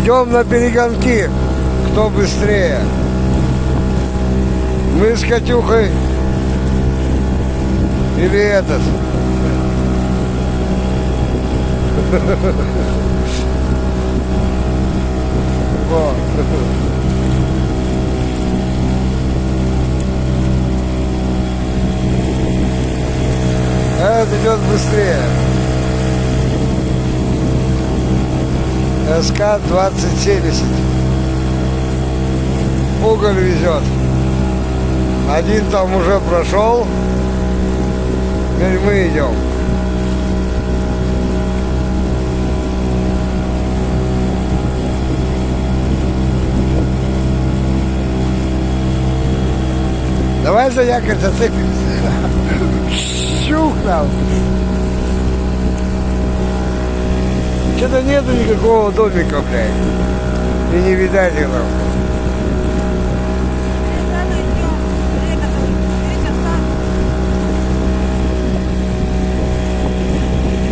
Идем на перегонки, кто быстрее. Мы с Катюхой или этот. Вот. Этот идет быстрее. СК-2070. Уголь везет. Один там уже прошел. Теперь мы идем. Давай за якорь зацепимся. Щук нам. Что-то нету никакого домика, блядь. И не видать их там.